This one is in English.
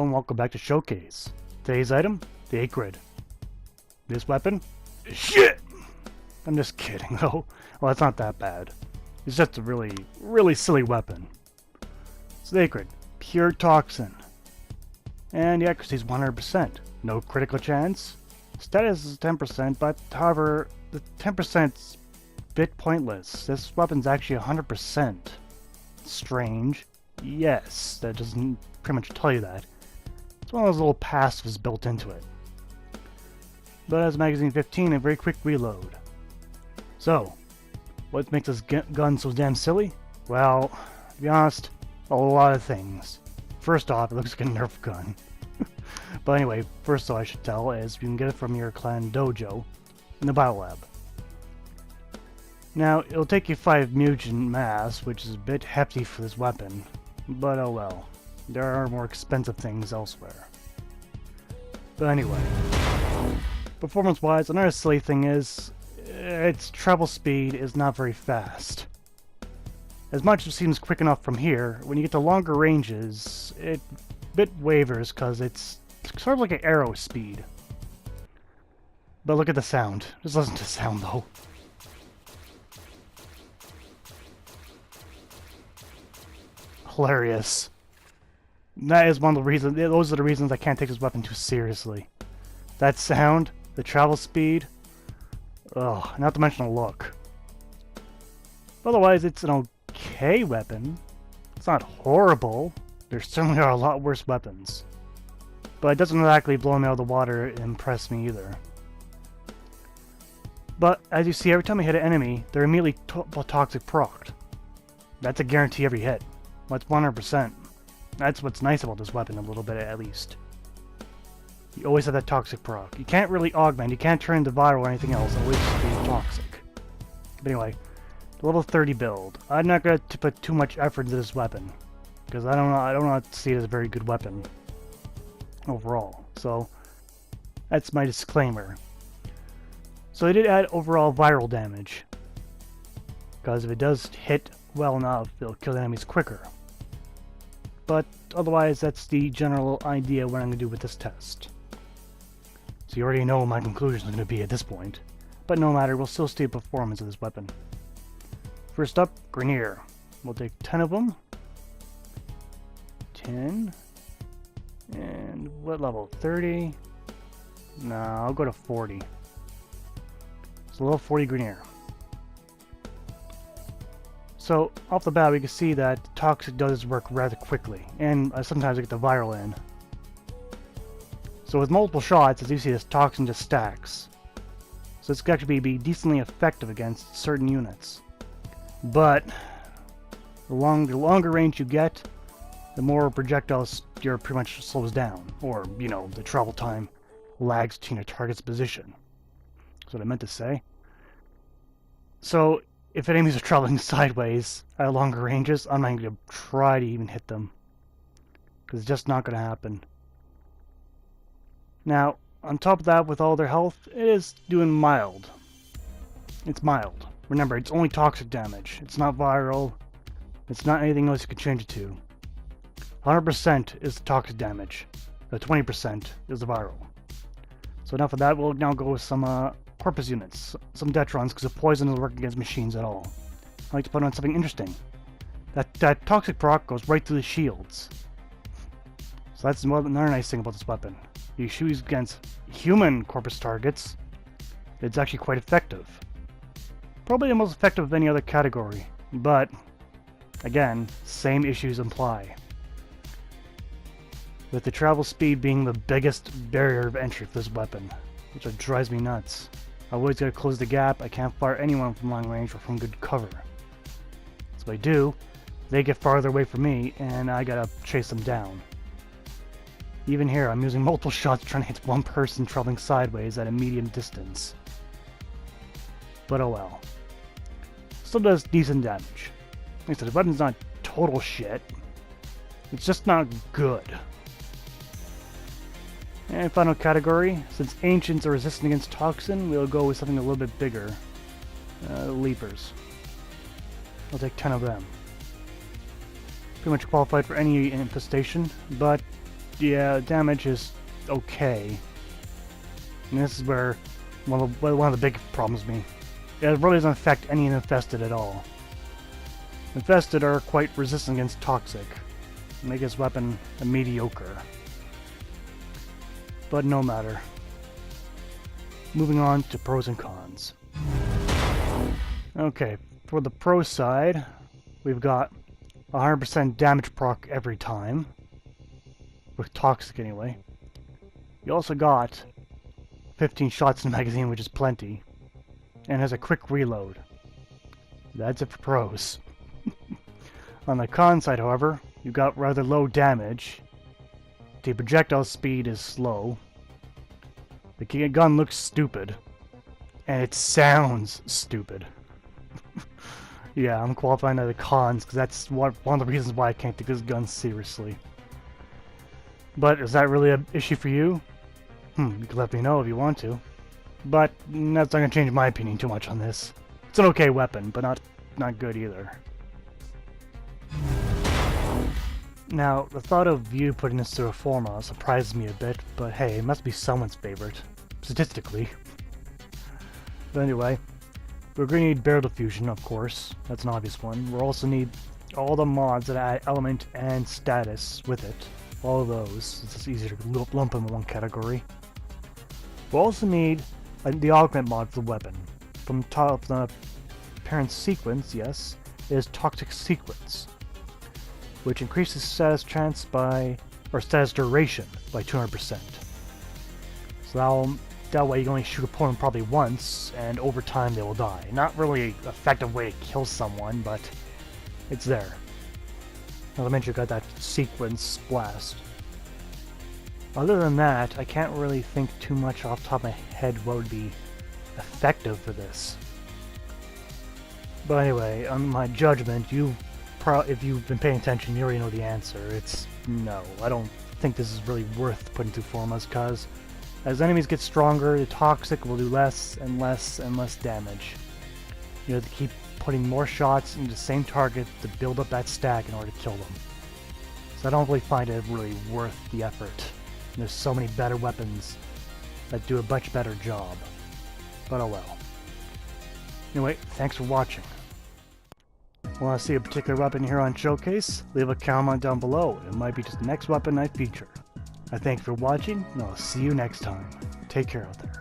Hello and welcome back to Showcase. Today's item, the Acrid. This weapon? Shit! I'm just kidding though. Well, it's not that bad. It's just a really silly weapon. It's the Acrid. Pure toxin. And the accuracy is 100%. No critical chance. Status is 10%, but however, the 10%'s a bit pointless. This weapon's actually 100%. Strange. Yes, that doesn't pretty much tell you that. It's one of those little passives built into it. But as magazine 15, a very quick reload. So, what makes this gun so damn silly? Well, to be honest, a lot of things. First off, it looks like a NERF gun. But anyway, first though I should tell is you can get it from your clan dojo in the biolab. Now, it'll take you 5 mutant mass, which is a bit hefty for this weapon, but oh well. There are more expensive things elsewhere. But anyway, performance-wise, another silly thing is its travel speed is not very fast. As much as it seems quick enough from here, when you get to longer ranges, it a bit wavers because it's sort of like an arrow speed. But look at the sound. Just listen to the sound though. Hilarious. That is one of the reasons. Those are the reasons I can't take this weapon too seriously. That sound, the travel speed. Ugh, not to mention the look. Otherwise, it's an okay weapon. It's not horrible. There certainly are a lot worse weapons. But it doesn't exactly blow me out of the water and impress me either. But as you see, every time I hit an enemy, they're immediately toxic procced. That's a guarantee every hit. That's 100%. That's what's nice about this weapon, a little bit at least. You always have that toxic proc. You can't really augment, you can't turn into viral or anything else, it'll always be toxic. But anyway, the level 30 build. I'm not going to put too much effort into this weapon, because I don't not see it as a very good weapon overall. So that's my disclaimer. So I did add overall viral damage, because if it does hit well enough, it'll kill the enemies quicker. But otherwise, that's the general idea what I'm going to do with this test. So you already know what my conclusions are going to be at this point. But no matter, we'll still see the performance of this weapon. First up, Grenier. We'll take 10 of them. 10. And what level? 30? No, I'll go to 40. So level 40 Grenier. So, off the bat, we can see that Toxic does work rather quickly, and sometimes I get the viral in. So with multiple shots, as you see, this Toxin just stacks. So this could actually be decently effective against certain units. But, the longer range you get, the more projectiles your pretty much slows down. Or, you know, the travel time lags between your target's position. That's what I meant to say. So, if enemies are traveling sideways at longer ranges, I'm not going to try to even hit them. Because it's just not going to happen. Now, on top of that, with all their health, it is doing mild. It's mild. Remember, it's only toxic damage. It's not viral. It's not anything else you can change it to. 100% is the toxic damage. The 20% is the viral. So enough of that, we'll now go with some corpus units, some Detrons, because the poison doesn't work against machines at all. I like to put on something interesting. That toxic proc goes right through the shields. So that's another nice thing about this weapon. You shoot against human corpus targets, it's actually quite effective. Probably the most effective of any other category, but again, same issues apply. With the travel speed being the biggest barrier of entry for this weapon, which drives me nuts. I always gotta close the gap. I can't fire anyone from long range or from good cover. So if I do, they get farther away from me, and I gotta chase them down. Even here, I'm using multiple shots trying to hit one person traveling sideways at a medium distance. But oh well. Still does decent damage. Like I said, the weapon's not total shit. It's just not good. And final category, since Ancients are resistant against Toxin, we'll go with something a little bit bigger. Leapers. I'll take 10 of them. Pretty much qualified for any infestation, but yeah, damage is okay. And this is where one of the big problems with me. It really doesn't affect any infested at all. Infested are quite resistant against toxic, make this weapon a mediocre. But no matter. Moving on to pros and cons. Okay, for the pro side, we've got 100% damage proc every time. With toxic anyway. You also got 15 shots in the magazine, which is plenty. And has a quick reload. That's it for pros. On the con side, however, you got rather low damage. The projectile speed is slow. The gun looks stupid. And it sounds stupid. Yeah, I'm qualifying the cons, because that's one of the reasons why I can't take this gun seriously. But is that really an issue for you? You can let me know if you want to. But that's not going to change my opinion too much on this. It's an okay weapon, but not good either. Now, the thought of you putting this through a formula surprises me a bit, but hey, it must be someone's favorite. Statistically. But anyway, we're going to need barrel diffusion, of course. That's an obvious one. We'll also need all the mods that add element and status with it. All of those. It's just easier to lump them in one category. We'll also need the augment mod for the weapon. From top of the parent sequence, yes, is toxic sequence, which increases status chance by, or status duration by 200%. So that way you can only shoot a opponent probably once, and over time they will die. Not really an effective way to kill someone, but it's there. Not to mention you got that sequence blast. Other than that, I can't really think too much off the top of my head what would be effective for this. But anyway, on my judgment, if you've been paying attention, you already know the answer. It's no. I don't think this is really worth putting through formulas, because as enemies get stronger, the toxic will do less and less and less damage. You have to keep putting more shots into the same target to build up that stack in order to kill them. So I don't really find it really worth the effort. There's so many better weapons that do a much better job. But oh well. Anyway, thanks for watching. Want to see a particular weapon here on Showcase? Leave a comment down below. It might be just the next weapon I feature. I thank you for watching, and I'll see you next time. Take care out there.